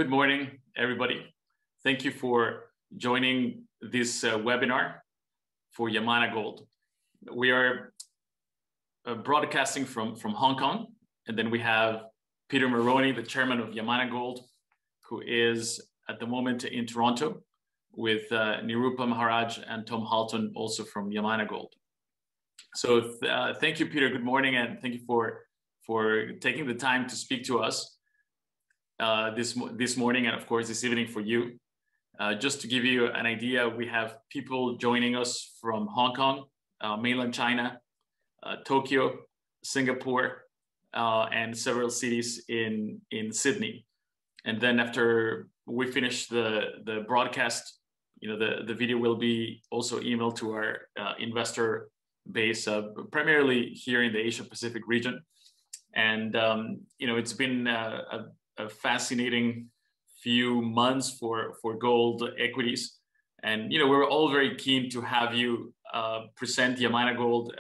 Good morning, everybody. Thank you for joining this webinar for Yamana Gold. We are broadcasting from Hong Kong, and then we have Peter Marrone, the Chairman of Yamana Gold, who is at the moment in Toronto, with Nirupa Maharaj and Tom Halton, also from Yamana Gold. So thank you, Peter. Good morning, and thank you for taking the time to speak to us this morning, and of course this evening for you. Just to give you an idea, we have people joining us from Hong Kong, mainland China, Tokyo, Singapore, and several cities in Sydney. And then after we finish the broadcast, the video will be also emailed to our investor base, primarily here in the Asia Pacific region. And it's been a fascinating few months for gold equities, and we're all very keen to have you present Yamana Gold.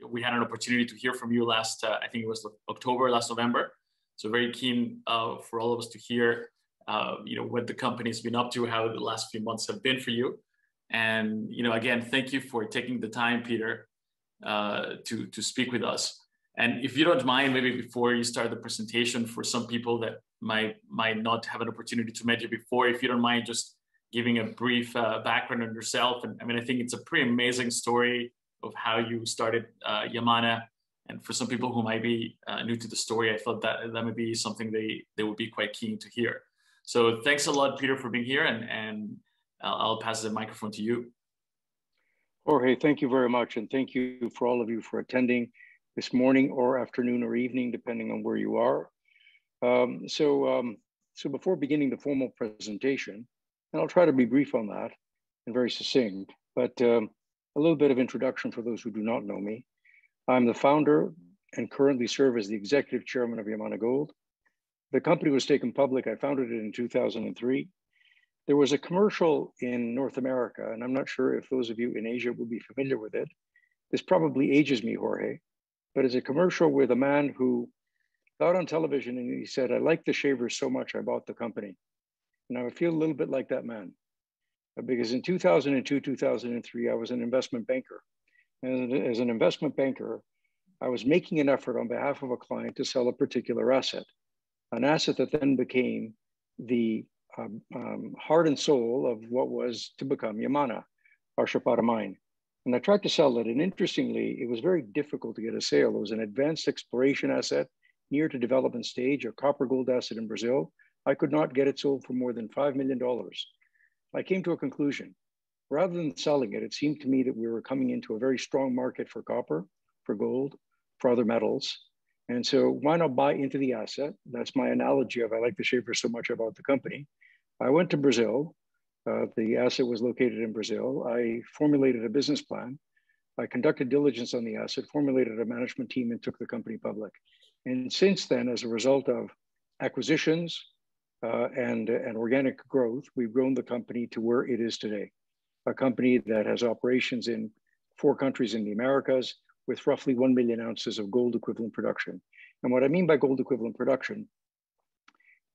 We had an opportunity to hear from you last, I think it was last November. So very keen for all of us to hear, what the company's been up to, how the last few months have been for you. And again, thank you for taking the time, Peter, to speak with us. And if you don't mind, maybe before you start the presentation, for some people that might not have an opportunity to meet you before, if you don't mind just giving a brief background on yourself. And I think it's a pretty amazing story of how you started Yamana. And for some people who might be new to the story, I thought that might be something they would be quite keen to hear. So thanks a lot, Peter, for being here. And I'll pass the microphone to you. Jorge, thank you very much. And thank you for all of you for attending this morning or afternoon or evening, depending on where you are. So before beginning the formal presentation, and I'll try to be brief on that and very succinct, but a little bit of introduction for those who do not know me. I'm the founder and currently serve as the executive chairman of Yamana Gold. The company was taken public. I founded it in 2003. There was a commercial in North America, and I'm not sure if those of you in Asia will be familiar with it. This probably ages me, Jorge, but it's a commercial with a man who got on television and he said, "I like the shavers so much, I bought the company." And I feel a little bit like that man, because in 2002, 2003, I was an investment banker. And as an investment banker, I was making an effort on behalf of a client to sell a particular asset, an asset that then became the heart and soul of what was to become Yamana, our Chapada mine. And I tried to sell it. And interestingly, it was very difficult to get a sale. It was an advanced exploration asset near to development stage, a copper gold asset in Brazil. I could not get it sold for more than $5 million. I came to a conclusion. Rather than selling it, it seemed to me that we were coming into a very strong market for copper, for gold, for other metals. And so why not buy into the asset? That's my analogy of I like the shaver so much about the company. I went to Brazil. The asset was located in Brazil. I formulated a business plan. I conducted diligence on the asset, formulated a management team, and took the company public. And since then, as a result of acquisitions and organic growth, we've grown the company to where it is today. A company that has operations in 4 countries in the Americas with roughly 1 million ounces of gold equivalent production. And what I mean by gold equivalent production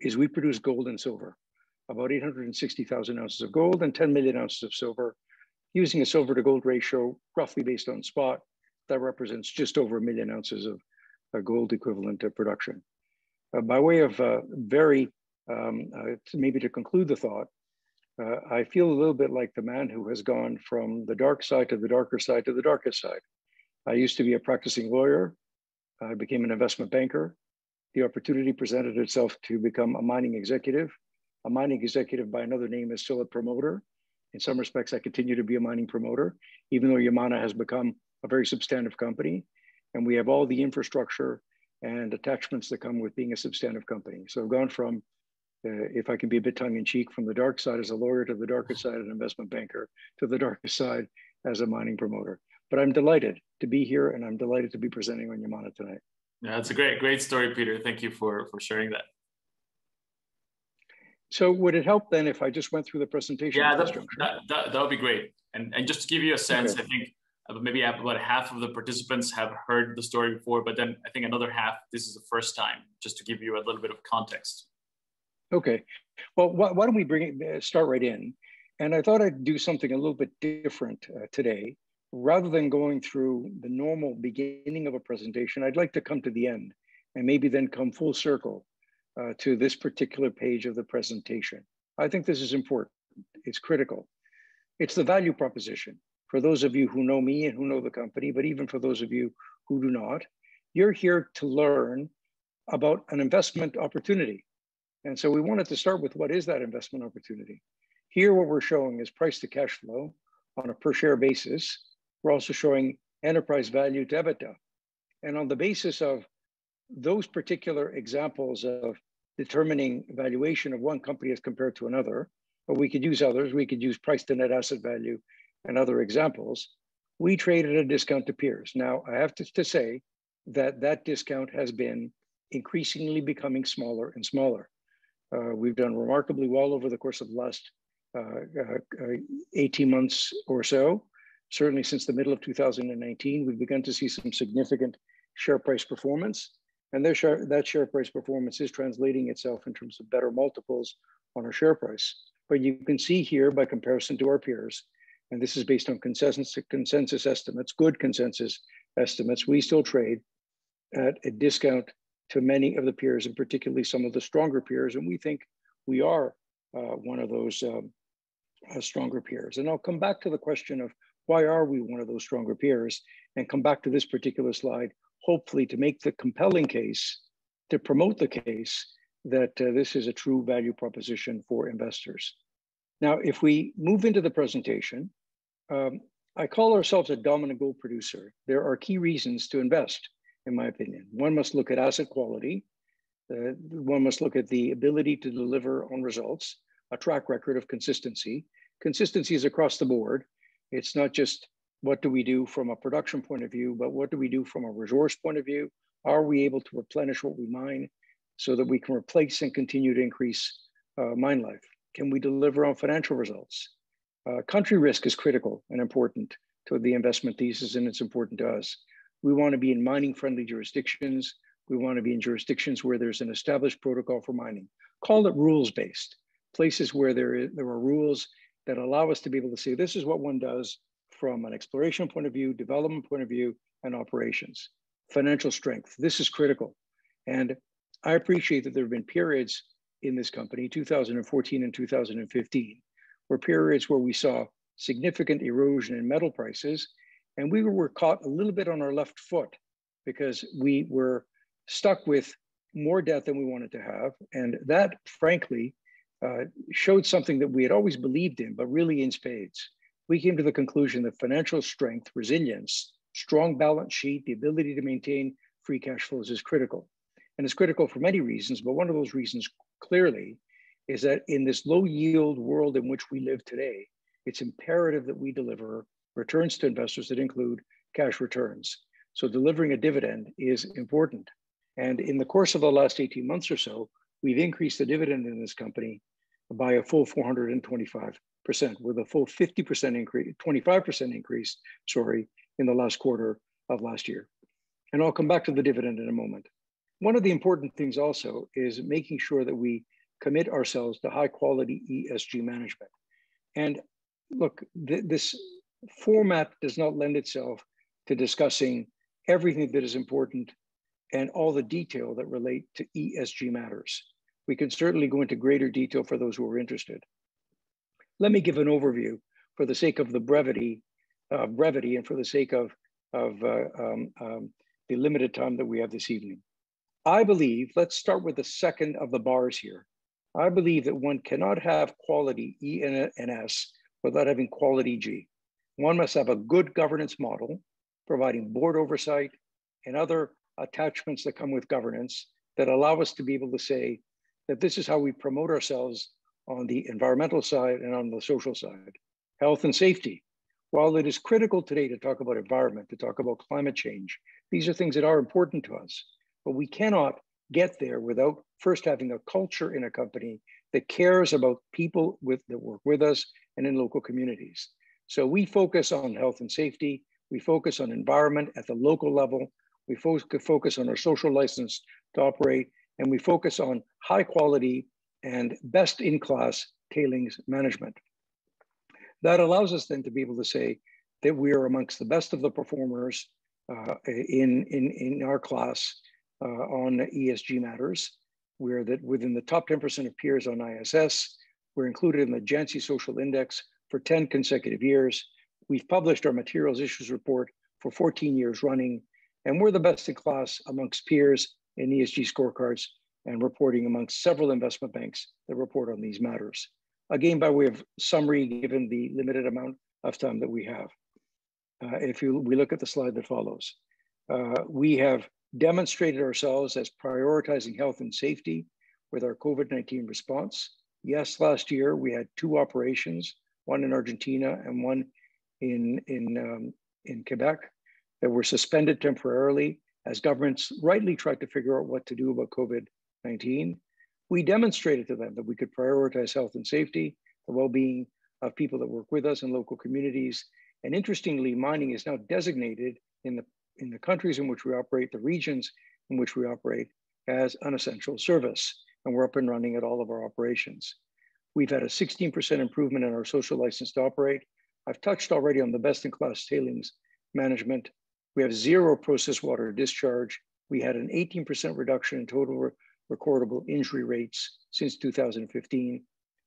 is we produce gold and silver, about 860,000 ounces of gold and 10 million ounces of silver, using a silver to gold ratio roughly based on spot. That represents just over 1 million ounces of gold equivalent production. By way of maybe to conclude the thought, I feel a little bit like the man who has gone from the dark side to the darker side to the darkest side. I used to be a practicing lawyer. I became an investment banker. The opportunity presented itself to become a mining executive. A mining executive by another name is still a promoter. In some respects, I continue to be a mining promoter, even though Yamana has become a very substantive company. And we have all the infrastructure and attachments that come with being a substantive company. So I've gone from, if I can be a bit tongue in cheek, from the dark side as a lawyer to the darkest side as an investment banker to the darkest side as a mining promoter. But I'm delighted to be here, and I'm delighted to be presenting on Yamana tonight. Yeah, that's a great story, Peter. Thank you for sharing that. So would it help then if I just went through the presentation? Yeah, that would be great. And just to give you a sense, okay. I think maybe about half of the participants have heard the story before, but then I think another half, this is the first time, just to give you a little bit of context. Okay. Well, why don't we start right in? And I thought I'd do something a little bit different today. Rather than going through the normal beginning of a presentation, I'd like to come to the end and maybe then come full circle to this particular page of the presentation. I think this is important. It's critical. It's the value proposition. For those of you who know me and who know the company, but even for those of you who do not, you're here to learn about an investment opportunity. And so we wanted to start with what is that investment opportunity? Here, what we're showing is price to cash flow on a per share basis. We're also showing enterprise value to EBITDA. And on the basis of those particular examples of determining valuation of one company as compared to another, but we could use others, we could use price to net asset value and other examples, we trade at a discount to peers. Now, I have to say that that discount has been increasingly becoming smaller and smaller. We've done remarkably well over the course of the last 18 months or so. Certainly since the middle of 2019, we've begun to see some significant share price performance. And that share price performance is translating itself in terms of better multiples on our share price. But you can see here, by comparison to our peers, and this is based on consensus estimates, good consensus estimates, we still trade at a discount to many of the peers, and particularly some of the stronger peers. And we think we are one of those stronger peers. And I'll come back to the question of why are we one of those stronger peers, and come back to this particular slide, hopefully to make the compelling case, to promote the case that this is a true value proposition for investors. Now, if we move into the presentation, I call ourselves a dominant gold producer. There are key reasons to invest, in my opinion. One must look at asset quality. One must look at the ability to deliver on results, a track record of consistency. Consistency is across the board. It's not just what do we do from a production point of view, but what do we do from a resource point of view? Are we able to replenish what we mine so that we can replace and continue to increase mine life? Can we deliver on financial results? Country risk is critical and important to the investment thesis, and it's important to us. We want to be in mining-friendly jurisdictions. We want to be in jurisdictions where there's an established protocol for mining. Call it rules-based, places where there are rules that allow us to be able to say, this is what one does from an exploration point of view, development point of view, and operations. Financial strength, this is critical. And I appreciate that there have been periods in this company, 2014 and 2015, were periods where we saw significant erosion in metal prices, and we were caught a little bit on our left foot because we were stuck with more debt than we wanted to have. And that, frankly, showed something that we had always believed in, but really in spades. We came to the conclusion that financial strength, resilience, strong balance sheet, the ability to maintain free cash flows is critical. And it's critical for many reasons, but one of those reasons clearly is that in this low yield world in which we live today, it's imperative that we deliver returns to investors that include cash returns. So delivering a dividend is important. And in the course of the last 18 months or so, we've increased the dividend in this company by a full 425%, with a full 50% increase, 25% increase, in the last quarter of last year. And I'll come back to the dividend in a moment. One of the important things also is making sure that we commit ourselves to high quality ESG management. And look, this format does not lend itself to discussing everything that is important and all the detail that relate to ESG matters. We can certainly go into greater detail for those who are interested. Let me give an overview for the sake of the brevity and for the sake of the limited time that we have this evening. I believe, let's start with the second of the bars here. I believe that one cannot have quality E and S without having quality G. One must have a good governance model, providing board oversight and other attachments that come with governance that allow us to be able to say that this is how we promote ourselves on the environmental side and on the social side. Health and safety. While it is critical today to talk about environment, to talk about climate change, these are things that are important to us, but we cannot get there without first having a culture in a company that cares about people that work with us and in local communities. So we focus on health and safety, we focus on environment at the local level, we focus on our social license to operate, and we focus on high quality and best-in-class tailings management. That allows us then to be able to say that we are amongst the best of the performers in our class on ESG matters. We're within the top 10% of peers on ISS. We're included in the Jansi Social Index for 10 consecutive years. We've published our materials issues report for 14 years running, and we're the best in class amongst peers in ESG scorecards and reporting amongst several investment banks that report on these matters. Again, by way of summary, given the limited amount of time that we have. We look at the slide that follows, we have demonstrated ourselves as prioritizing health and safety with our COVID-19 response. Yes, last year we had 2 operations, one in Argentina and one in Quebec, that were suspended temporarily as governments rightly tried to figure out what to do about COVID-19. We demonstrated to them that we could prioritize health and safety, the well-being of people that work with us in local communities. And interestingly, mining is now designated in the countries in which we operate, the regions in which we operate, as an essential service. And we're up and running at all of our operations. We've had a 16% improvement in our social license to operate. I've touched already on the best-in-class tailings management. We have 0 process water discharge. We had an 18% reduction in total recordable injury rates since 2015.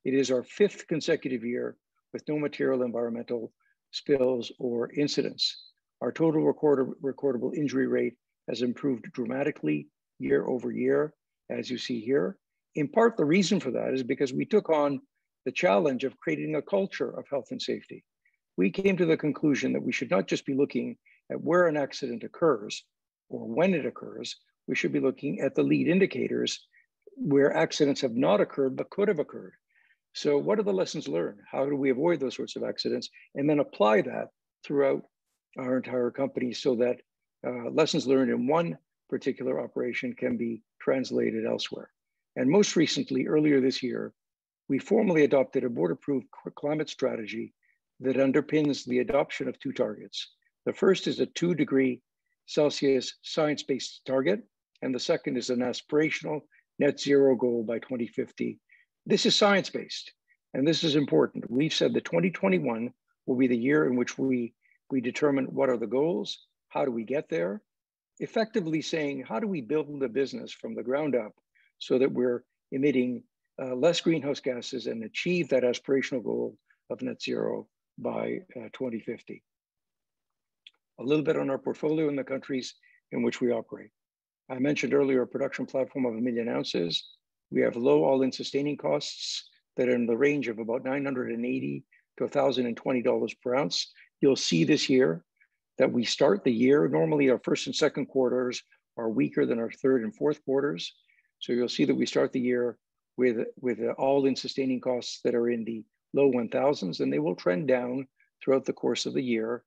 It is our 5th consecutive year with no material environmental spills or incidents. Our total recordable injury rate has improved dramatically year over year, as you see here. In part, the reason for that is because we took on the challenge of creating a culture of health and safety. We came to the conclusion that we should not just be looking at where an accident occurs or when it occurs, we should be looking at the lead indicators where accidents have not occurred but could have occurred. So what are the lessons learned? How do we avoid those sorts of accidents? And then apply that throughout our entire company so that lessons learned in one particular operation can be translated elsewhere. And most recently, earlier this year, we formally adopted a board-approved climate strategy that underpins the adoption of 2 targets. The first is a 2-degree Celsius science-based target, and the second is an aspirational net zero goal by 2050. This is science-based, and this is important. We've said that 2021 will be the year in which we determine what are the goals, how do we get there, effectively saying, how do we build a business from the ground up so that we're emitting less greenhouse gases and achieve that aspirational goal of net zero by 2050. A little bit on our portfolio in the countries in which we operate. I mentioned earlier a production platform of 1 million ounces. We have low all-in sustaining costs that are in the range of about $980 to $1,020 per ounce. You'll see this year that we start the year, normally our first and second quarters are weaker than our third and fourth quarters. So you'll see that we start the year with all-in sustaining costs that are in the low 1,000s, and they will trend down throughout the course of the year.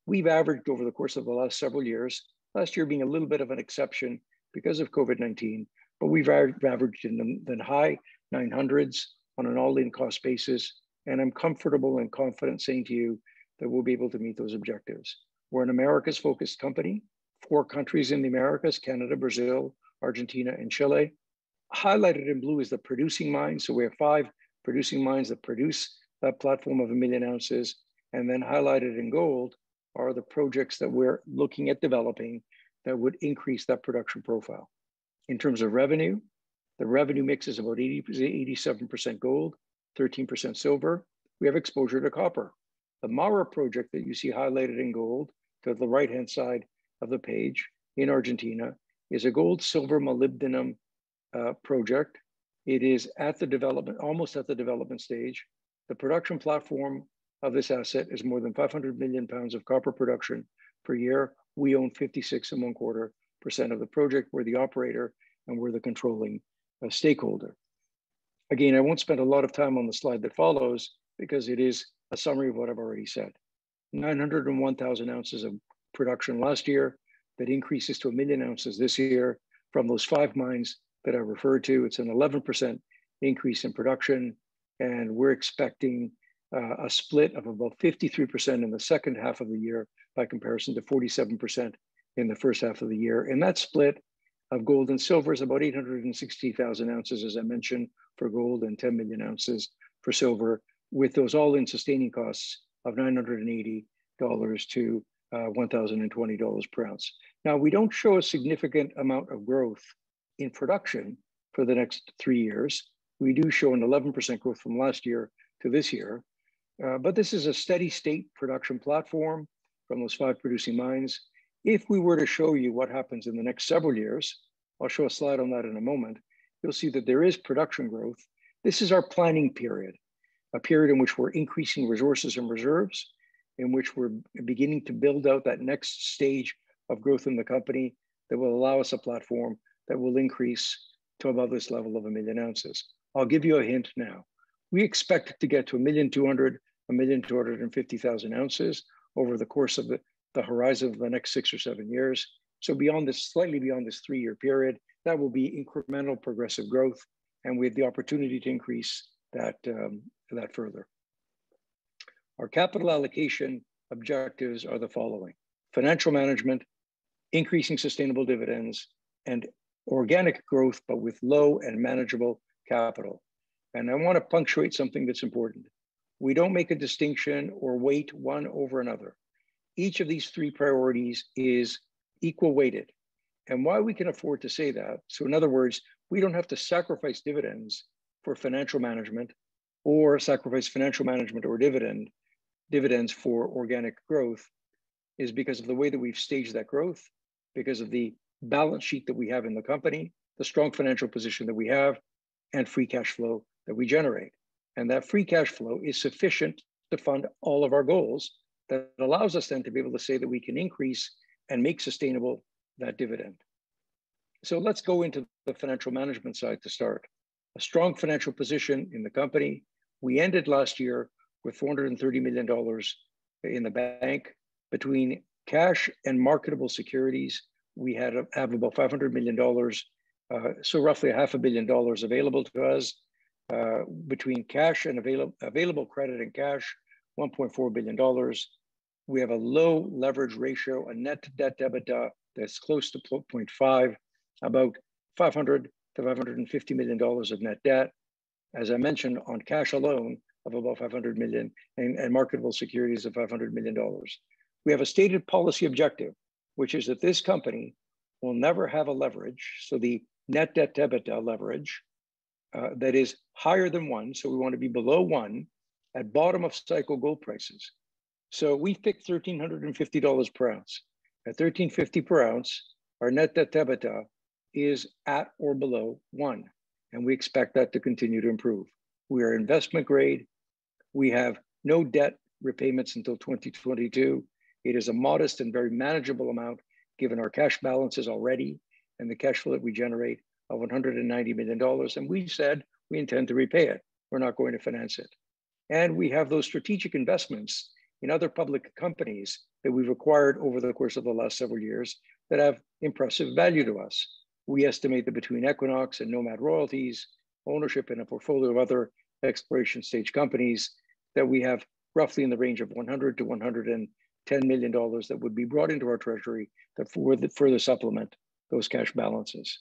We've averaged over the course of the last several years, last year being a little bit of an exception because of COVID-19, but we've averaged in the high 900s on an all-in cost basis. And I'm comfortable and confident saying to you that we'll be able to meet those objectives. We're an Americas focused company, 4 countries in the Americas, Canada, Brazil, Argentina, and Chile. Highlighted in blue is the producing mines. So we have 5 producing mines that produce that platform of 1 million ounces. And then highlighted in gold are the projects that we're looking at developing that would increase that production profile. In terms of revenue, the revenue mix is about 87% gold, 13% silver. We have exposure to copper. The Mara project that you see highlighted in gold to the right-hand side of the page in Argentina is a gold, silver, molybdenum project. It is at the development, almost at the development stage. The production platform of this asset is more than 500 million pounds of copper production per year. We own 56.25% of the project. We're the operator and we're the controlling stakeholder. Again, I won't spend a lot of time on the slide that follows because it is a summary of what I've already said. 901,000 ounces of production last year that increases to 1 million ounces this year from those 5 mines that I referred to. It's an 11% increase in production, and we're expecting a split of about 53% in the second half of the year by comparison to 47% in the first half of the year. And that split of gold and silver is about 860,000 ounces, as I mentioned, for gold and 10 million ounces for silver, with those all-in sustaining costs of $980 to $1,020 per ounce. Now, we don't show a significant amount of growth in production for the next 3 years. We do show an 11% growth from last year to this year, but this is a steady state production platform from those 5 producing mines. If we were to show you what happens in the next several years, I'll show a slide on that in a moment, you'll see that there is production growth. This is our planning period, a period in which we're increasing resources and reserves, in which we're beginning to build out that next stage of growth in the company that will allow us a platform that will increase to above this level of 1 million ounces. I'll give you a hint now. We expect to get to 1,200,000, 1,250,000 ounces over the course of the horizon of the next 6 or 7 years. So beyond this, slightly beyond this 3-year period, that will be incremental progressive growth, and we have the opportunity to increase that further. Our capital allocation objectives are the following: financial management, increasing sustainable dividends, and organic growth, but with low and manageable capital. And I want to punctuate something that's important. We don't make a distinction or weight one over another. Each of these 3 priorities is equal weighted. And why we can afford to say that, so in other words, we don't have to sacrifice dividends for financial management, or sacrifice financial management or dividends for organic growth, is because of the way that we've staged that growth, because of the balance sheet that we have in the company, the strong financial position that we have, and free cash flow that we generate. And that free cash flow is sufficient to fund all of our goals. That allows us then to be able to say that we can increase and make sustainable that dividend. So let's go into the financial management side to start. A strong financial position in the company. We ended last year with $430 million in the bank. Between cash and marketable securities, we have about $500 million, so roughly $500 million available to us. Between cash and available credit and cash, $1.4 billion. We have a low leverage ratio, a net debt to EBITDA that's close to 0.5, about $500 to $550 million of net debt. As I mentioned, on cash alone of about $500 million and marketable securities of $500 million. We have a stated policy objective, which is that this company will never have a leverage, so the net debt to EBITDA leverage, that is higher than 1. So we want to be below 1 at bottom of cycle gold prices. So we picked $1,350 per ounce. At $1,350 per ounce, our net debt to EBITDA is at or below 1. And we expect that to continue to improve. We are investment grade. We have no debt repayments until 2022. It is a modest and very manageable amount given our cash balances already and the cash flow that we generate of $190 million. And we said we intend to repay it. We're not going to finance it. And we have those strategic investments in other public companies that we've acquired over the course of the last several years that have impressive value to us. We estimate that between Equinox and Nomad Royalties, ownership in a portfolio of other exploration stage companies, that we have roughly in the range of $100 to $110 million that would be brought into our treasury that would further supplement those cash balances.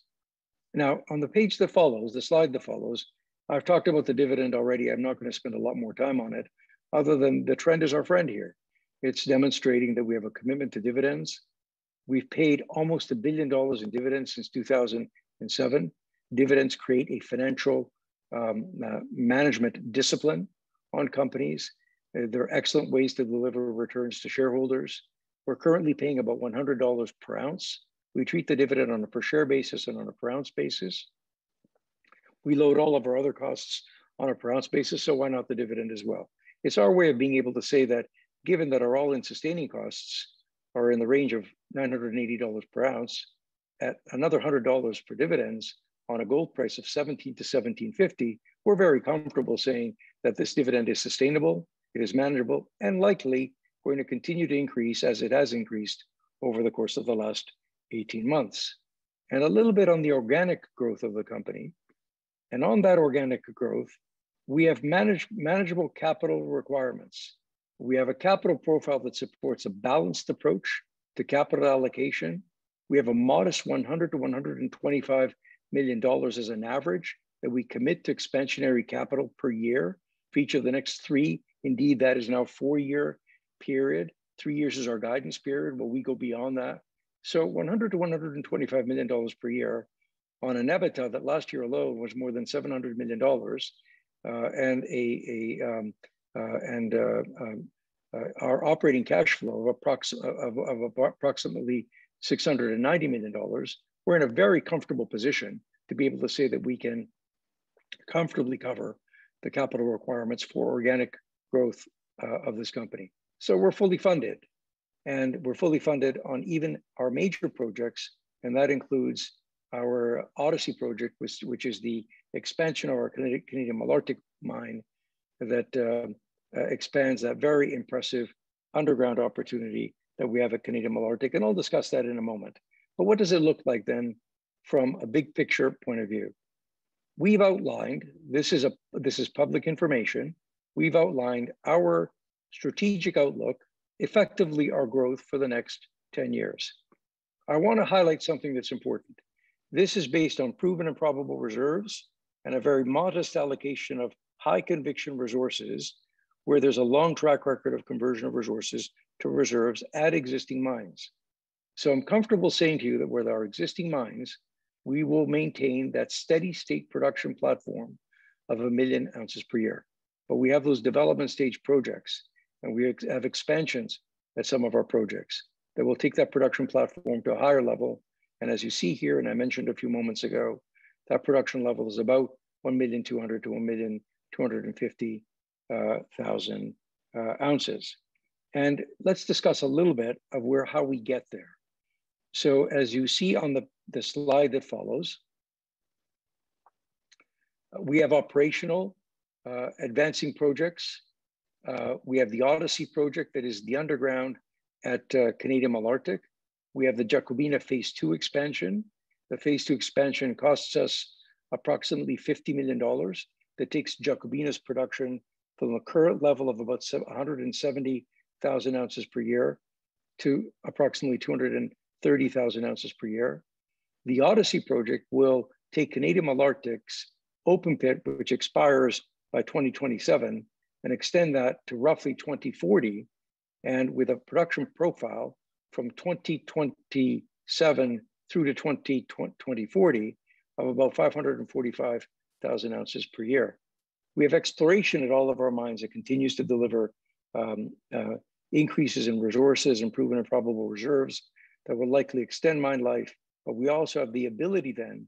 Now, on the page that follows, the slide that follows, I've talked about the dividend already. I'm not going to spend a lot more time on it, other than the trend is our friend here. It's demonstrating that we have a commitment to dividends. We've paid almost $1 billion in dividends since 2007. Dividends create a financial management discipline on companies. They're excellent ways to deliver returns to shareholders. We're currently paying about $100 per ounce. We treat the dividend on a per share basis and on a per ounce basis. We load all of our other costs on a per ounce basis, so why not the dividend as well? It's our way of being able to say that given that our all-in sustaining costs are in the range of $980 per ounce, at another $100 per dividends on a gold price of $17 to $17.50, we're very comfortable saying that this dividend is sustainable, it is manageable, and likely going to continue to increase as it has increased over the course of the last 18 months. And a little bit on the organic growth of the company. And on that organic growth, we have manageable capital requirements. We have a capital profile that supports a balanced approach to capital allocation. We have a modest $100 to $125 million as an average that we commit to expansionary capital per year for each of the next 3. Indeed, that is now 4-year period. 3 years is our guidance period, but we go beyond that. So $100 to $125 million per year on an EBITDA that last year alone was more than $700 million, our operating cash flow of approximately $690 million. We're in a very comfortable position to be able to say that we can comfortably cover the capital requirements for organic growth of this company. So we're fully funded, and we're fully funded on even our major projects, and that includes our Odyssey project, which is the expansion of our Canadian Malartic mine that expands that very impressive underground opportunity that we have at Canadian Malartic, and I'll discuss that in a moment. But what does it look like then from a big picture point of view? We've outlined, this is public information, we've outlined our strategic outlook, effectively our growth for the next 10 years. I want to highlight something that's important. This is based on proven and probable reserves and a very modest allocation of high conviction resources where there's a long track record of conversion of resources to reserves at existing mines. So I'm comfortable saying to you that with our existing mines, we will maintain that steady state production platform of 1 million ounces per year. But we have those development stage projects, and we have expansions at some of our projects that will take that production platform to a higher level. And as you see here, and I mentioned a few moments ago, that production level is about 1,200,000 to 1,250,000 ounces. And let's discuss a little bit of how we get there. So as you see on the slide that follows, we have operational advancing projects. We have the Odyssey project that is the underground at Canadian Malartic. We have the Jacobina Phase 2 expansion. The Phase 2 expansion costs us approximately $50 million. That takes Jacobina's production from a current level of about 170,000 ounces per year to approximately 230,000 ounces per year. The Odyssey project will take Canadian Malartic's open pit, which expires by 2027, and extend that to roughly 2040, and with a production profile from 2027 through to 2040 of about 545,000 ounces per year. We have exploration at all of our mines that continues to deliver increases in resources and proven and probable reserves that will likely extend mine life. But we also have the ability then,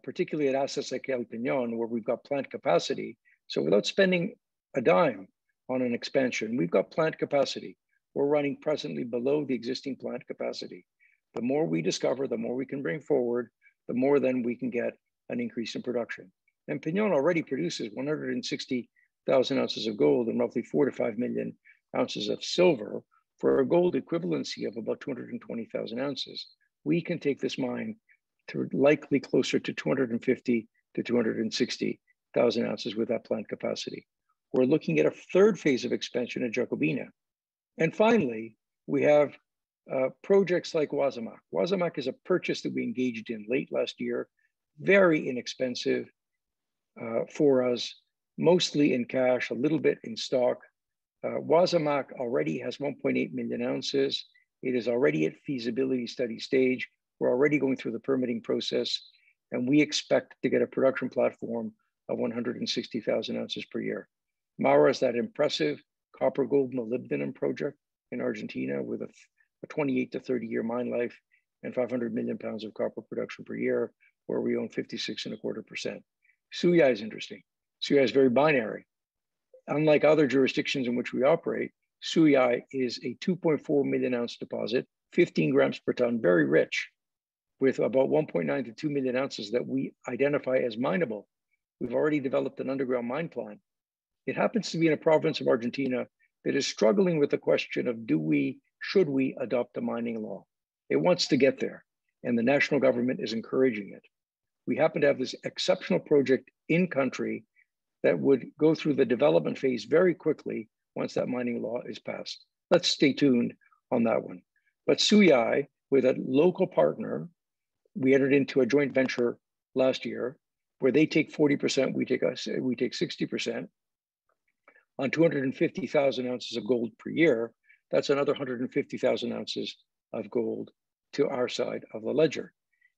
particularly at assets like El Peñón, where we've got plant capacity. So without spending a dime on an expansion, we've got plant capacity. We're running presently below the existing plant capacity. The more we discover, the more we can bring forward, the more then we can get an increase in production. And Peñón already produces 160,000 ounces of gold and roughly 4 to 5 million ounces of silver for a gold equivalency of about 220,000 ounces. We can take this mine to likely closer to 250 to 260,000 ounces with that plant capacity. We're looking at a third phase of expansion at Jacobina. And finally, we have projects like Wasamac. Wasamac is a purchase that we engaged in late last year, very inexpensive for us, mostly in cash, a little bit in stock. Wasamac already has 1.8 million ounces. It is already at feasibility study stage. We're already going through the permitting process, and we expect to get a production platform of 160,000 ounces per year. Mara is that impressive copper, gold, molybdenum project in Argentina with a 28 to 30 year mine life and 500 million pounds of copper production per year, where we own 56.25%. Suya is interesting. Suya is very binary. Unlike other jurisdictions in which we operate, Suya is a 2.4 million ounce deposit, 15 grams per ton, very rich, with about 1.9 to 2 million ounces that we identify as mineable. We've already developed an underground mine plan. It happens to be in a province of Argentina that is struggling with the question of should we adopt a mining law? It wants to get there, and the national government is encouraging it. We happen to have this exceptional project in country that would go through the development phase very quickly once that mining law is passed. Let's stay tuned on that one. But Suyai, with a local partner, we entered into a joint venture last year where they take 40%, we take 60%. On 250,000 ounces of gold per year, that's another 150,000 ounces of gold to our side of the ledger.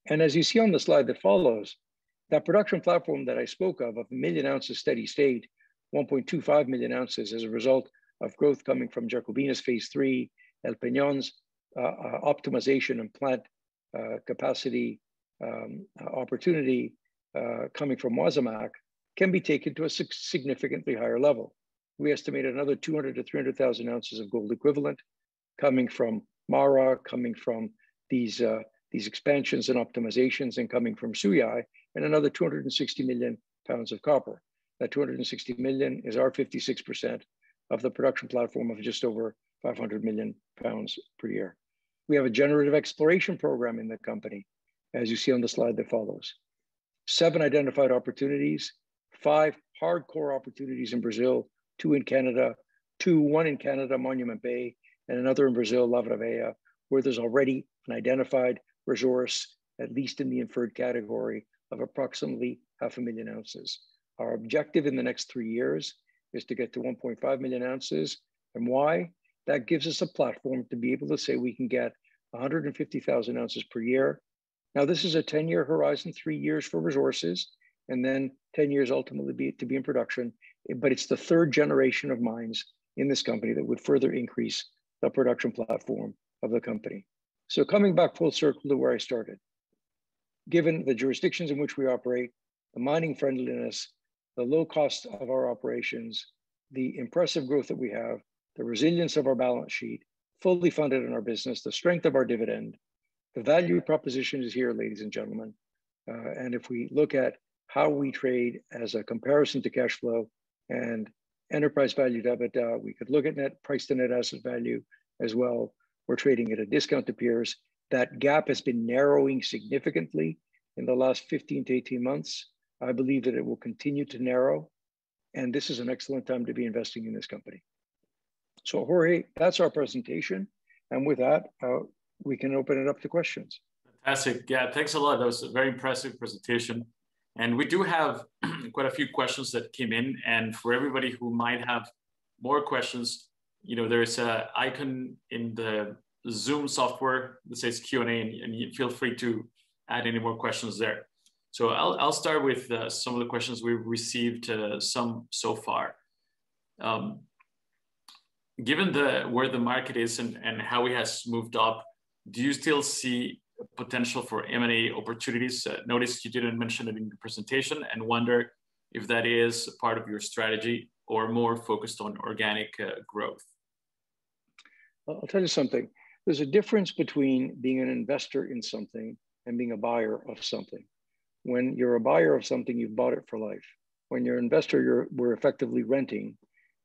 And as you see on the slide that follows, that production platform that I spoke of 1 million ounces steady state, 1.25 million ounces as a result of growth coming from Jacobina's phase 3, El Peñon's optimization and plant capacity opportunity coming from Wasamac, can be taken to a significantly higher level. We estimate another 200 to 300,000 ounces of gold equivalent coming from Mara, coming from these expansions and optimizations, and coming from Suyai, and another 260 million pounds of copper. That 260 million is our 56% of the production platform of just over 500 million pounds per year. We have a generative exploration program in the company, as you see on the slide that follows. 7 identified opportunities, 5 hardcore opportunities in Brazil, 2 in Canada, 1 in Canada, Monument Bay, and another in Brazil, Lavra Velha, where there's already an identified resource, at least in the inferred category, of approximately 500,000 ounces. Our objective in the next 3 years is to get to 1.5 million ounces. And why? That gives us a platform to be able to say we can get 150,000 ounces per year. Now, this is a 10-year horizon, 3 years for resources, and then 10 years ultimately to be in production. But it's the 3rd generation of mines in this company that would further increase the production platform of the company. So coming back full circle to where I started, given the jurisdictions in which we operate, the mining friendliness, the low cost of our operations, the impressive growth that we have, the resilience of our balance sheet, fully funded in our business, the strength of our dividend, the value proposition is here, ladies and gentlemen. And if we look at how we trade as a comparison to cash flow and enterprise value to EBITDA, we could look at net price to net asset value as well. We're trading at a discount to peers. That gap has been narrowing significantly in the last 15 to 18 months. I believe that it will continue to narrow. And this is an excellent time to be investing in this company. So Jorge, that's our presentation. And with that, we can open it up to questions. Fantastic. Yeah, thanks a lot. That was a very impressive presentation. And we do have quite a few questions that came in. And for everybody who might have more questions, you know, there's an icon in the Zoom software that says Q&A, and you feel free to add any more questions there. So I'll start with some of the questions we've received, some so far. Given where the market is and how it has moved up, do you still see potential for M&A opportunities? Notice you didn't mention it in the presentation, and wonder if that is part of your strategy or more focused on organic growth. I'll tell you something. There's a difference between being an investor in something and being a buyer of something. When you're a buyer of something, you've bought it for life. When you're an investor, we're effectively renting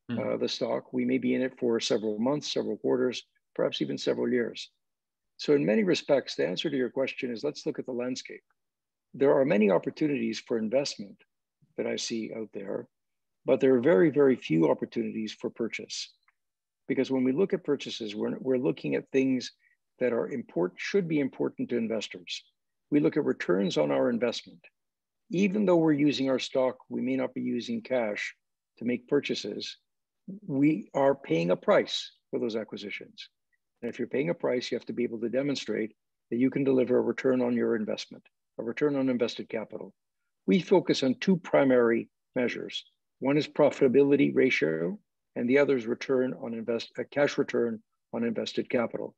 the stock. We may be in it for several months, several quarters, perhaps even several years. So in many respects, the answer to your question is, let's look at the landscape. There are many opportunities for investment that I see out there, but there are very, very few opportunities for purchase. Because when we look at purchases, we're looking at things that are important, should be important to investors. We look at returns on our investment. Even though we're using our stock, we may not be using cash to make purchases. We are paying a price for those acquisitions. And if you're paying a price, you have to be able to demonstrate that you can deliver a return on your investment, a return on invested capital. We focus on 2 primary measures. One is profitability ratio, and the other is cash return on invested capital.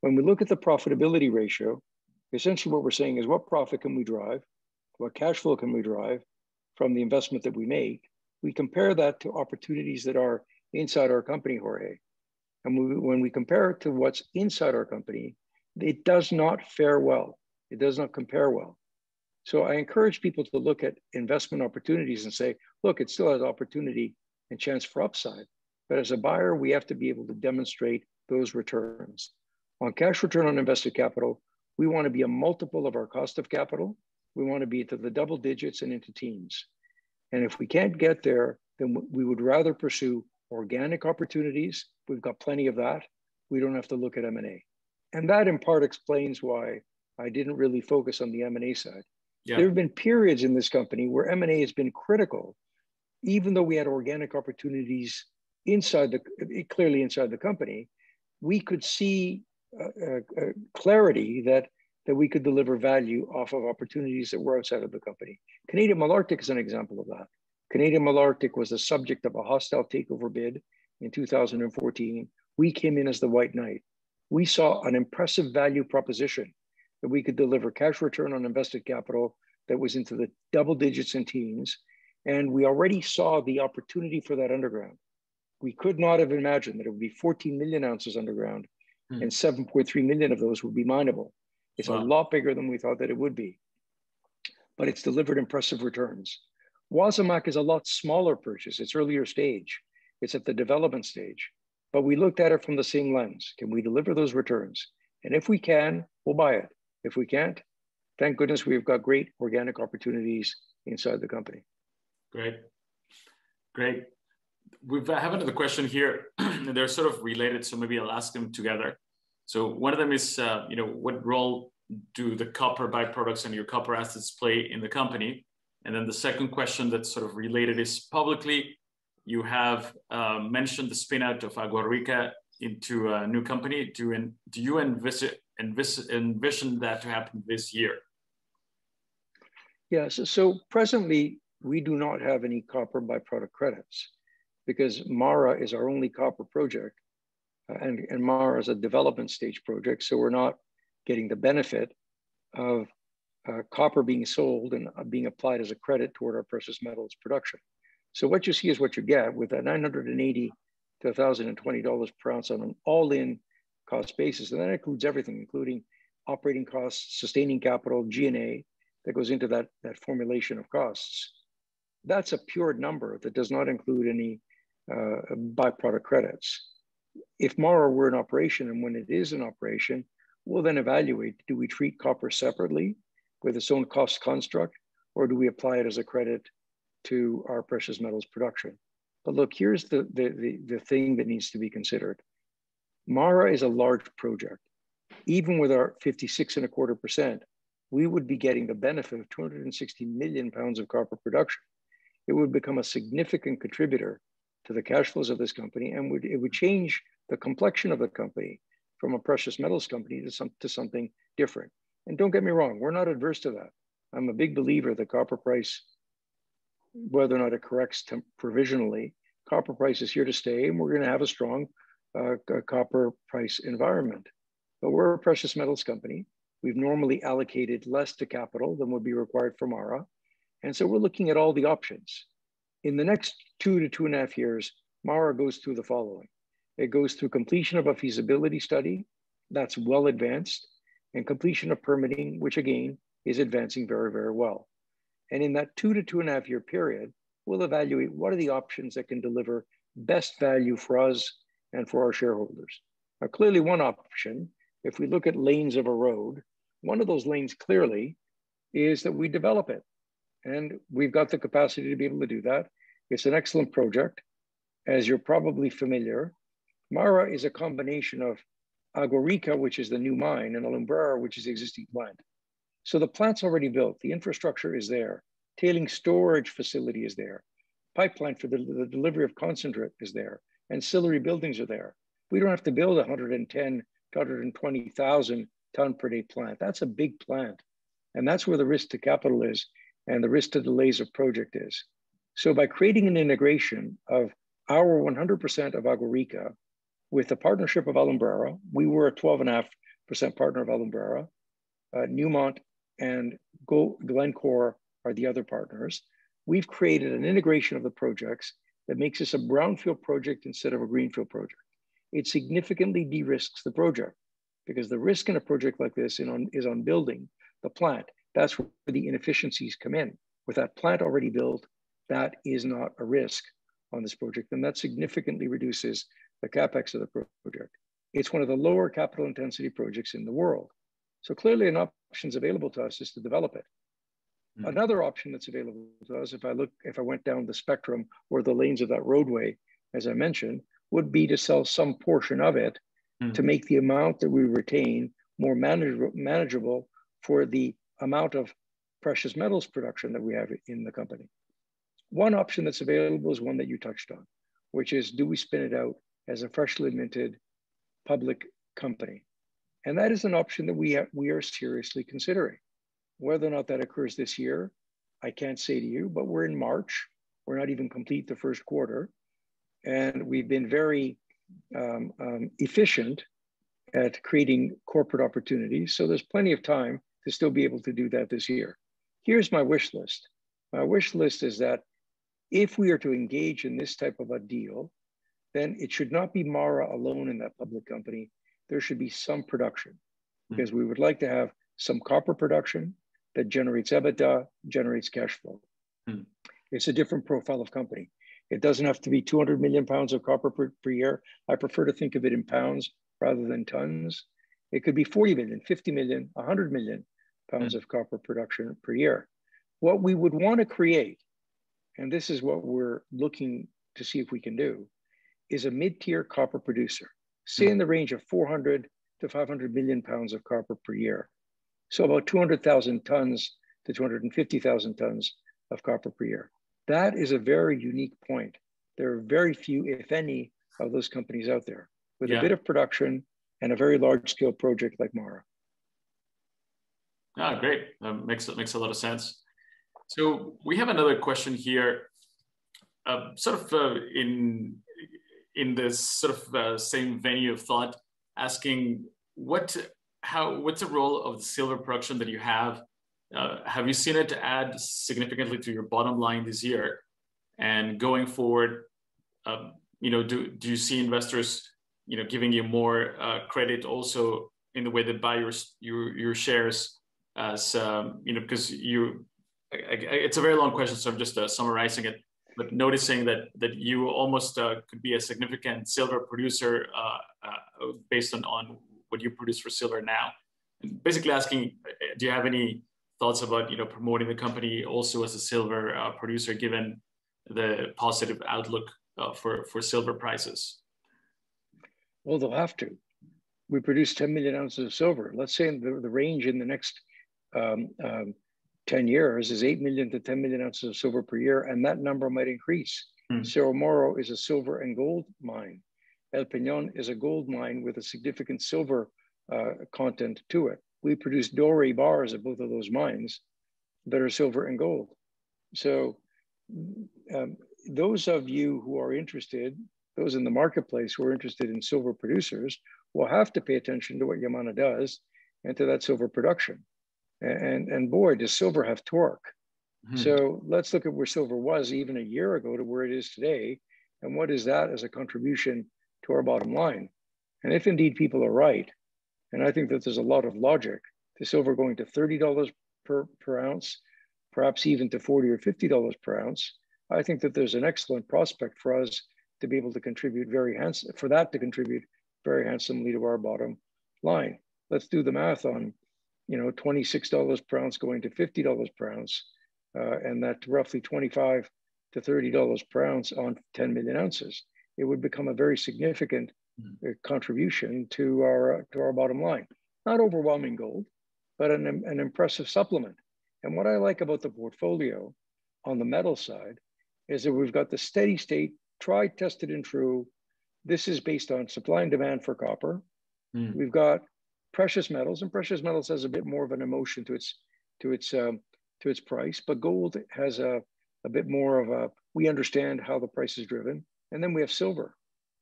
When we look at the profitability ratio, essentially what we're saying is, what profit can we drive? What cash flow can we drive from the investment that we make? We compare that to opportunities that are inside our company, Jorge. And when we compare it to what's inside our company, it does not fare well. It does not compare well. So I encourage people to look at investment opportunities and say, look, it still has opportunity and chance for upside. But as a buyer, we have to be able to demonstrate those returns. On cash return on invested capital, we want to be a multiple of our cost of capital. We want to be to the double digits and into teens. And if we can't get there, then we would rather pursue organic opportunities. We've got plenty of that. We don't have to look at M&A. And that in part explains why I didn't really focus on the M&A side. Yeah. There have been periods in this company where M&A has been critical, even though we had organic opportunities clearly inside the company. We could see clarity that we could deliver value off of opportunities that were outside of the company. Canadian Malartic is an example of that. Canadian Malartic was the subject of a hostile takeover bid in 2014. We came in as the white knight. We saw an impressive value proposition that we could deliver cash return on invested capital that was into the double digits and teens. And we already saw the opportunity for that underground. We could not have imagined that it would be 14 million ounces underground and 7.3 million of those would be mineable. It's a lot bigger than we thought that it would be, but it's delivered impressive returns. Wasamac is a lot smaller purchase. It's earlier stage. It's at the development stage, but we looked at it from the same lens. Can we deliver those returns? And if we can, we'll buy it. If we can't, thank goodness we've got great organic opportunities inside the company. Great. I have another question here. They're sort of related, so maybe I'll ask them together. So one of them is, what role do the copper byproducts and your copper assets play in the company? And then the second question that's sort of related is, publicly, you have mentioned the spin out of Agua Rica into a new company. Do you envision that to happen this year? Yeah, so presently, we do not have any copper byproduct credits because Mara is our only copper project. And Mara is a development stage project, so we're not getting the benefit of copper being sold and being applied as a credit toward our precious metals production. So what you see is what you get with that $980 to $1,020 per ounce on an all-in cost basis. And that includes everything, including operating costs, sustaining capital, G&A that goes into that formulation of costs. That's a pure number that does not include any byproduct credits. If Mara were in operation, and when it is in operation, we'll then evaluate, do we treat copper separately with its own cost construct, or do we apply it as a credit to our precious metals production? But look, here's the thing that needs to be considered. Mara is a large project. Even with our 56.25%, we would be getting the benefit of 260 million pounds of copper production. It would become a significant contributor to the cash flows of this company, and it would change the complexion of the company from a precious metals company to something different. And don't get me wrong, we're not adverse to that. I'm a big believer that copper price, whether or not it corrects provisionally, copper price is here to stay, and we're going to have a strong copper price environment. But we're a precious metals company. We've normally allocated less to capital than would be required for Mara. And so we're looking at all the options. In the next 2 to 2.5 years, Mara goes through the following. It goes through completion of a feasibility study that's well advanced, and completion of permitting, which again is advancing very, very well. And in that 2 to 2.5 year period, we'll evaluate what are the options that can deliver best value for us and for our shareholders. Now, clearly one option, if we look at lanes of a road, one of those lanes clearly is that we develop it. And we've got the capacity to be able to do that. It's an excellent project. As you're probably familiar, Mara is a combination of Agua Rica, which is the new mine, and Alumbrera, which is the existing plant. So the plant's already built. The infrastructure is there. Tailing storage facility is there. Pipeline for the delivery of concentrate is there. Ancillary buildings are there. We don't have to build a 110 to 120,000 ton per day plant. That's a big plant. And that's where the risk to capital is and the risk to delays of project is. So by creating an integration of our 100% of Agua Rica with the partnership of Alumbrera, we were a 12.5% partner of Alumbrera. Newmont and Glencore are the other partners. We've created an integration of the projects that makes this a brownfield project instead of a greenfield project. It significantly de-risks the project because the risk in a project like this is on building the plant. That's where the inefficiencies come in. With that plant already built, that is not a risk on this project, and that significantly reduces the capex of the project. It's one of the lower capital intensity projects in the world. So clearly an option available to us is to develop it. Mm-hmm. Another option that's available to us, if I went down the spectrum or the lanes of that roadway, as I mentioned, would be to sell some portion of it to make the amount that we retain more manageable for the amount of precious metals production that we have in the company. One option that's available is one that you touched on, which is, do we spin it out as a freshly minted public company? And that is an option that we are seriously considering. Whether or not that occurs this year, I can't say to you, but we're in March. We're not even complete the first quarter. And we've been very efficient at creating corporate opportunities. So there's plenty of time to still be able to do that this year. Here's my wish list. My wish list is that if we are to engage in this type of a deal, then it should not be Mara alone in that public company. There should be some production, because we would like to have some copper production that generates EBITDA, generates cash flow. It's a different profile of company. It doesn't have to be 200 million pounds of copper per year. I prefer to think of it in pounds rather than tons. It could be 40 million, 50 million, 100 million pounds of copper production per year. What we would want to create, and this is what we're looking to see if we can do, is a mid-tier copper producer, say in the range of 400 to 500 million pounds of copper per year. So about 200,000 tons to 250,000 tons of copper per year. That is a very unique point. There are very few, if any, of those companies out there with a bit of production and a very large scale project like Mara. Ah, great. Makes a lot of sense. So we have another question here, in this sort of same venue of thought, asking what's the role of the silver production that you have? Have you seen it add significantly to your bottom line this year? And going forward, do you see investors, giving you more credit also in the way they buy your shares, as because it's a very long question, so I'm just summarizing it. But noticing that you almost could be a significant silver producer based on what you produce for silver now. And basically asking, do you have any thoughts about promoting the company also as a silver producer, given the positive outlook for silver prices? Well, they'll have to. We produce 10 million ounces of silver. Let's say the range in the next 10 years is 8 million to 10 million ounces of silver per year, and that number might increase. Cerro Moro is a silver and gold mine. El Peñón is a gold mine with a significant silver content to it. We produce doré bars at both of those mines that are silver and gold. So those of you who are interested, those in the marketplace who are interested in silver producers, will have to pay attention to what Yamana does and to that silver production. And boy, does silver have torque. So let's look at where silver was even a year ago to where it is today. And what is that as a contribution to our bottom line? And if indeed people are right, and I think that there's a lot of logic to silver going to $30 per ounce, perhaps even to $40 or $50 per ounce, I think that there's an excellent prospect for us to be able to contribute very handsomely to our bottom line. Let's do the math on $26 per ounce going to $50 per ounce, and that roughly $25 to $30 per ounce on 10 million ounces. It would become a very significant contribution to our bottom line. Not overwhelming gold, but an impressive supplement. And what I like about the portfolio on the metal side is that we've got the steady state, tried, tested, and true. This is based on supply and demand for copper. We've got precious metals, and precious metals has a bit more of an emotion to its price, but gold has a bit more of a, we understand how the price is driven. And then we have silver,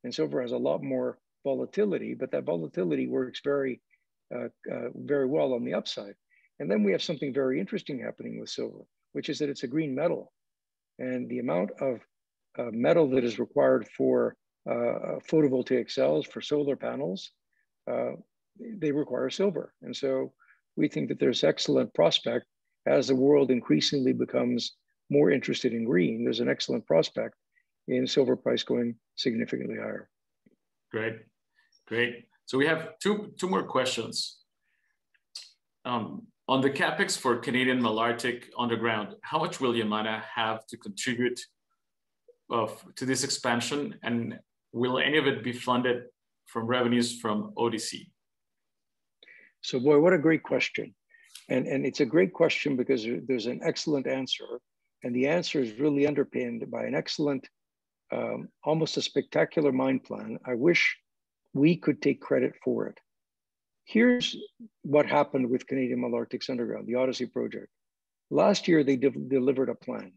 and silver has a lot more volatility, but that volatility works very well on the upside. And then we have something very interesting happening with silver, which is that it's a green metal, and the amount of metal that is required for photovoltaic cells, for solar panels, they require silver. And so we think that there's excellent prospect as the world increasingly becomes more interested in green. There's an excellent prospect in silver price going significantly higher. Great. So we have two more questions. On the capex for Canadian Malartic underground, how much will Yamana have to contribute to this expansion, and will any of it be funded from revenues from ODC? So boy, what a great question. And it's a great question because there's an excellent answer. And the answer is really underpinned by an excellent, almost a spectacular mine plan. I wish we could take credit for it. Here's what happened with Canadian Malartic's Underground, the Odyssey project. Last year, they delivered a plan.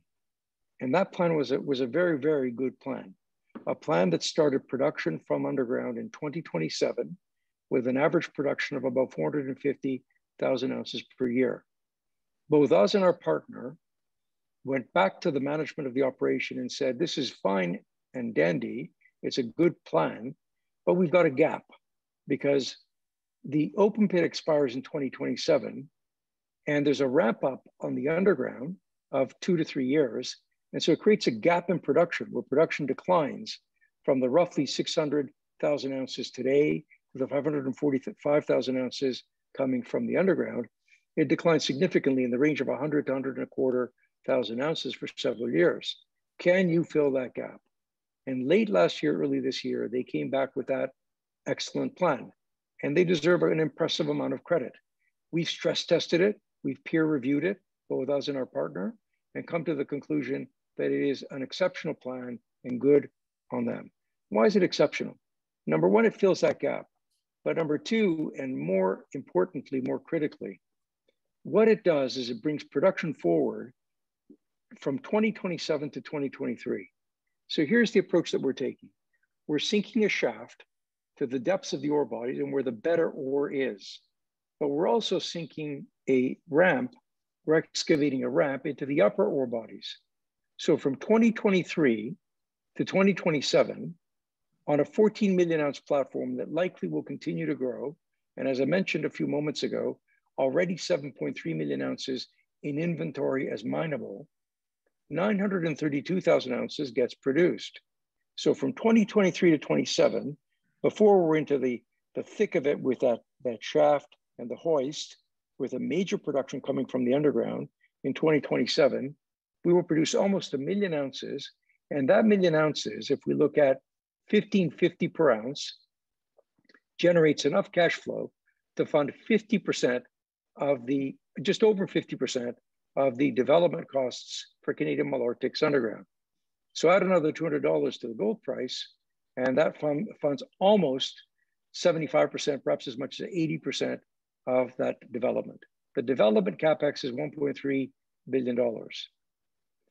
And that plan was a very, very good plan. A plan that started production from underground in 2027 with an average production of about 450,000 ounces per year. Both us and our partner went back to the management of the operation and said, this is fine and dandy, it's a good plan, but we've got a gap because the open pit expires in 2027 and there's a ramp up on the underground of 2 to 3 years. And so it creates a gap in production where production declines from the roughly 600,000 ounces today to the 545,000 ounces coming from the underground. It declines significantly in the range of 100 to 125,000 ounces for several years. Can you fill that gap? And late last year, early this year, they came back with that excellent plan. And they deserve an impressive amount of credit. We've stress tested it, we've peer reviewed it, both us and our partner, and come to the conclusion that it is an exceptional plan and good on them. Why is it exceptional? Number one, it fills that gap. But number two, and more importantly, more critically, what it does is it brings production forward from 2027 to 2023. So here's the approach that we're taking. We're sinking a shaft to the depths of the ore bodies and where the better ore is. But we're also sinking a ramp, we're excavating a ramp into the upper ore bodies. So from 2023 to 2027, on a 14 million ounce platform that likely will continue to grow, and as I mentioned a few moments ago, already 7.3 million ounces in inventory as mineable, 932,000 ounces gets produced. So from 2023 to 27, before we're into the thick of it with that shaft and the hoist, with a major production coming from the underground in 2027, we will produce almost 1 million ounces. And that 1 million ounces, if we look at $1,550 per ounce, generates enough cash flow to fund 50% of the, just over 50% of the development costs for Canadian Malartic's Underground. So add another $200 to the gold price, and that funds almost 75%, perhaps as much as 80% of that development. The development CapEx is $1.3 billion.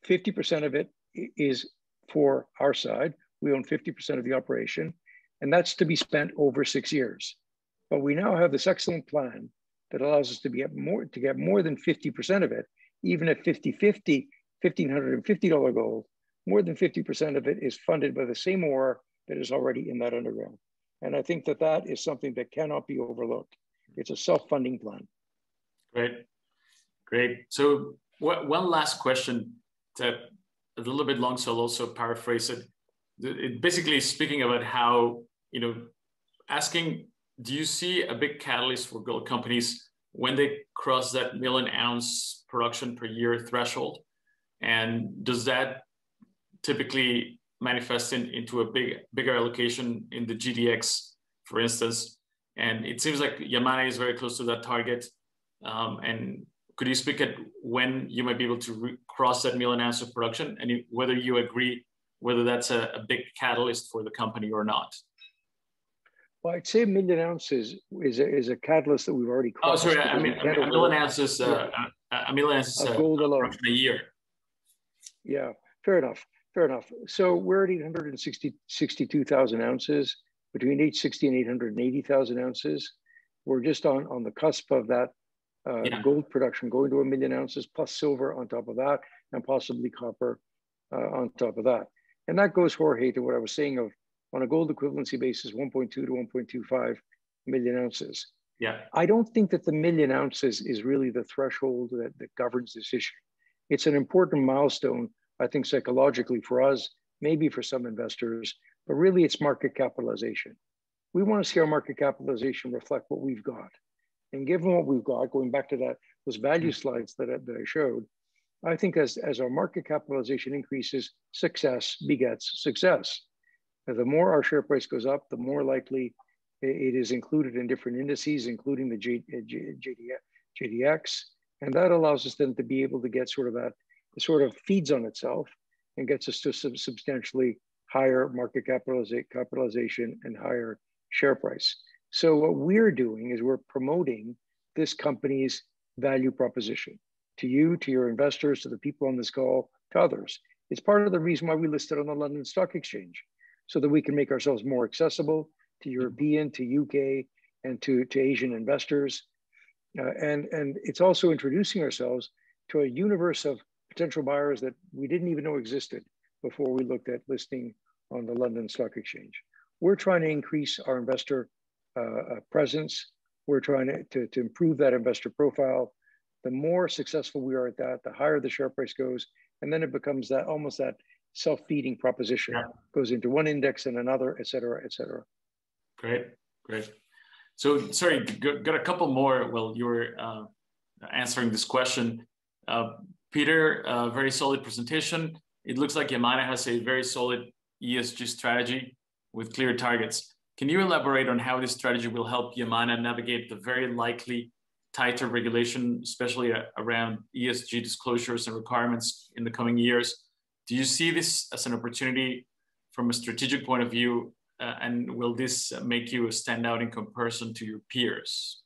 50% of it is for our side. We own 50% of the operation, and that's to be spent over 6 years. But we now have this excellent plan that allows us to get more than 50% of it, even at 50-50, $1,550 gold. More than 50% of it is funded by the same ore that is already in that underground. And I think that that is something that cannot be overlooked. It's a self-funding plan. Great. So one last question that a little bit long, so I'll also paraphrase it. It basically is speaking about how, asking, do you see a big catalyst for gold companies when they cross that 1 million ounce production per year threshold? And does that typically manifest into a bigger allocation in the GDX, for instance? And it seems like Yamana is very close to that target. And could you speak at when you might be able to cross that 1 million ounce of production, and whether you agree whether that's a big catalyst for the company or not? Well, I'd say 1 million ounces is a catalyst that we've already crossed. Oh, sorry, I mean, 1 million ounces, a million ounces of gold alone a year. Yeah, fair enough. So we're at 862,000 ounces, between 860 and 880,000 ounces. We're just on the cusp of that gold production going to 1 million ounces, plus silver on top of that, and possibly copper on top of that. And that goes, Jorge, to what I was saying of, on a gold equivalency basis, 1.2 to 1.25 million ounces. Yeah. I don't think that the 1 million ounces is really the threshold that governs this issue. It's an important milestone, I think, psychologically for us, maybe for some investors, but really it's market capitalization. We want to see our market capitalization reflect what we've got. And given what we've got, going back to those value slides that I showed, I think as our market capitalization increases, success begets success. And the more our share price goes up, the more likely it is included in different indices, including the JDX, And that allows us then to be able to get sort of that, it sort of feeds on itself and gets us to substantially higher market capitalization and higher share price. So what we're doing is we're promoting this company's value proposition to you, to your investors, to the people on this call, to others. It's part of the reason why we listed on the London Stock Exchange, so that we can make ourselves more accessible to European, to UK, and to Asian investors. And it's also introducing ourselves to a universe of potential buyers that we didn't even know existed before we looked at listing on the London Stock Exchange. We're trying to increase our investor presence. We're trying to improve that investor profile. The more successful we are at that, the higher the share price goes. And then it becomes that almost that self-feeding proposition. Yeah. Goes into one index and another, et cetera, et cetera. Great, great. So, sorry, got a couple more while you were answering this question. Peter, very solid presentation. It looks like Yamana has a very solid ESG strategy with clear targets. Can you elaborate on how this strategy will help Yamana navigate the very likely tighter regulation, especially around ESG disclosures and requirements in the coming years? Do you see this as an opportunity from a strategic point of view, and will this make you stand out in comparison to your peers?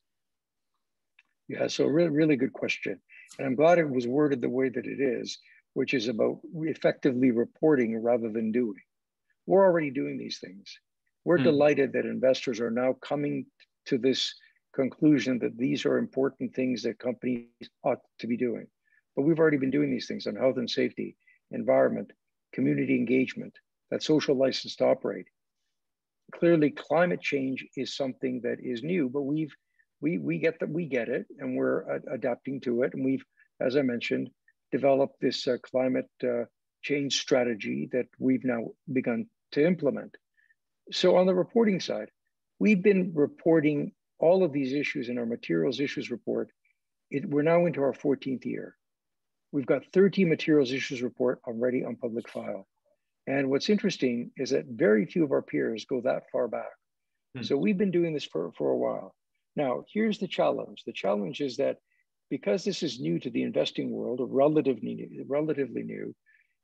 Yeah, so really good question. And I'm glad it was worded the way that it is, which is about effectively reporting rather than doing. We're already doing these things. We're delighted that investors are now coming to this conclusion that these are important things that companies ought to be doing. But we've already been doing these things on health and safety, environment, community engagement, that social license to operate. Clearly, climate change is something that is new, but we get it, and we're adapting to it. And we've, as I mentioned, developed this climate change strategy that we've now begun to implement. So on the reporting side, we've been reporting all of these issues in our materials issues report. We're now into our 14th year. We've got 13 materials issues report already on public file. And what's interesting is that very few of our peers go that far back. So we've been doing this for a while. Now, here's the challenge. The challenge is that because this is new to the investing world, or relatively new,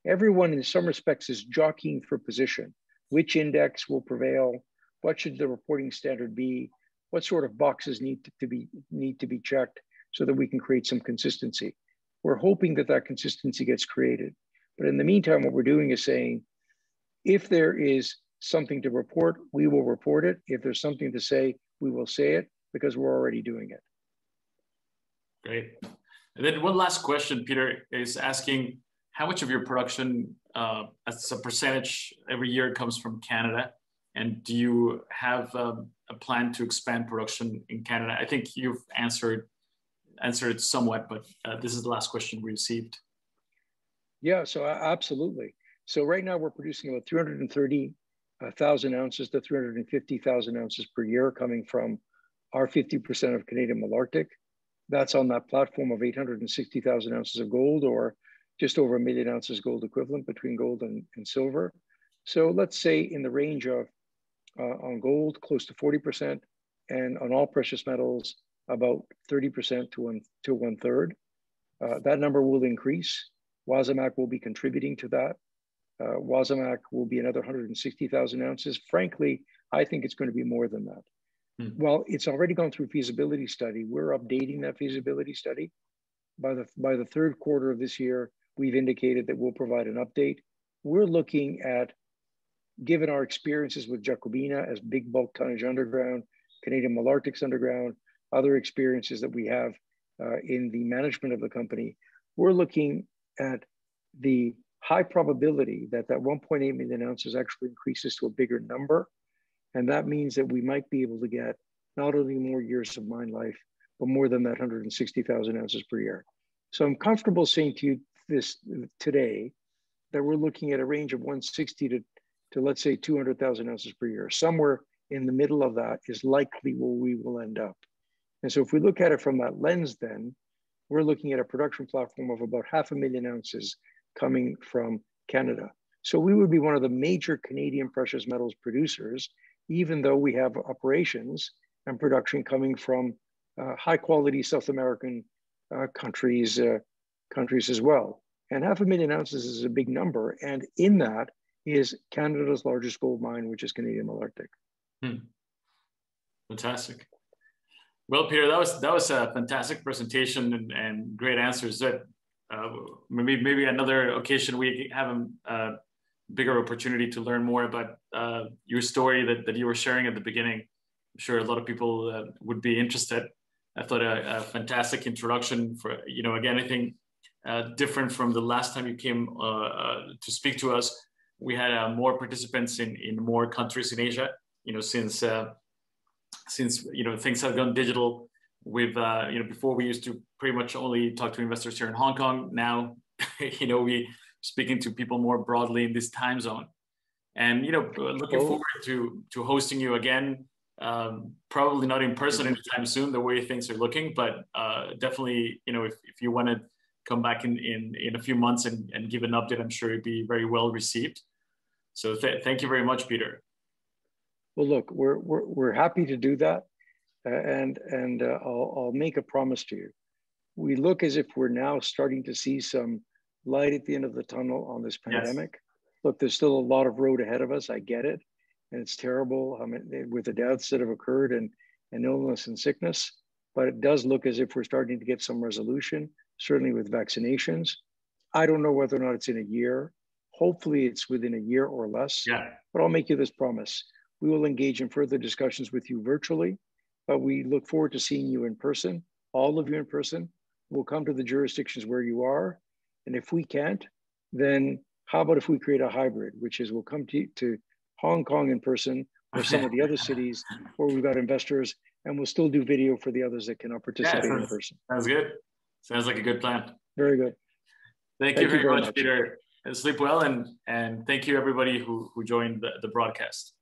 everyone in some respects is jockeying for position. Which index will prevail? What should the reporting standard be? What sort of boxes need to be checked so that we can create some consistency? We're hoping that that consistency gets created. But in the meantime, what we're doing is saying, if there is something to report, we will report it. If there's something to say, we will say it, because we're already doing it. Great. And then one last question, Peter, is asking how much of your production as a percentage every year comes from Canada? And do you have a plan to expand production in Canada? I think you've answered it somewhat, but this is the last question we received. Yeah, so absolutely. So right now we're producing about 330,000 ounces to 350,000 ounces per year coming from our 50% of Canadian Malartic. That's on that platform of 860,000 ounces of gold, or just over 1 million ounces gold equivalent between gold and silver. So let's say in the range of, on gold, close to 40%, and on all precious metals, about 30% to one third. That number will increase. Wasamac will be contributing to that. Wasamac will be another 160,000 ounces. Frankly, I think it's going to be more than that. Well, it's already gone through feasibility study. We're updating that feasibility study. By the third quarter of this year, we've indicated that we'll provide an update. We're looking at, given our experiences with Jacobina as big bulk tonnage underground, Canadian Malartic's underground, other experiences that we have in the management of the company, we're looking at the high probability that 1.8 million ounces actually increases to a bigger number. And that means that we might be able to get not only more years of mine life, but more than that 160,000 ounces per year. So I'm comfortable saying to you this today, that we're looking at a range of 160 to let's say 200,000 ounces per year. Somewhere in the middle of that is likely where we will end up. And so if we look at it from that lens, then we're looking at a production platform of about 500,000 ounces coming from Canada. So we would be one of the major Canadian precious metals producers, even though we have operations and production coming from high quality South American countries as well. And 500,000 ounces is a big number. And in that is Canada's largest gold mine, which is Canadian Malartic. Fantastic. Well, Peter, that was a fantastic presentation and great answers. That maybe another occasion we have a bigger opportunity to learn more about your story that you were sharing at the beginning. I'm sure a lot of people would be interested. I thought a fantastic introduction for, again, anything different from the last time you came to speak to us. We had more participants in more countries in Asia, since things have gone digital. We've before we used to pretty much only talk to investors here in Hong Kong. Now we speaking to people more broadly in this time zone, and looking forward to hosting you again. Probably not in person anytime soon, the way things are looking, but definitely if you want to come back in a few months and give an update, I'm sure it'd be very well received. So thank you very much, Peter. Well, look, we're happy to do that, and I'll make a promise to you. We look as if we're now starting to see some light at the end of the tunnel on this pandemic. Yes. Look, there's still a lot of road ahead of us. I get it, and it's terrible with the deaths that have occurred and illness and sickness. But it does look as if we're starting to get some resolution, certainly with vaccinations. I don't know whether or not it's in a year. Hopefully, it's within a year or less. Yeah. But I'll make you this promise. We will engage in further discussions with you virtually, but we look forward to seeing you in person, all of you in person. We'll come to the jurisdictions where you are. And if we can't, then how about if we create a hybrid, which is we'll come to Hong Kong in person or some of the other cities where we've got investors, and we'll still do video for the others that cannot participate in person. Sounds good. Sounds like a good plan. Very good. Thank you very much, Peter. Sleep well, and thank you everybody who joined the broadcast.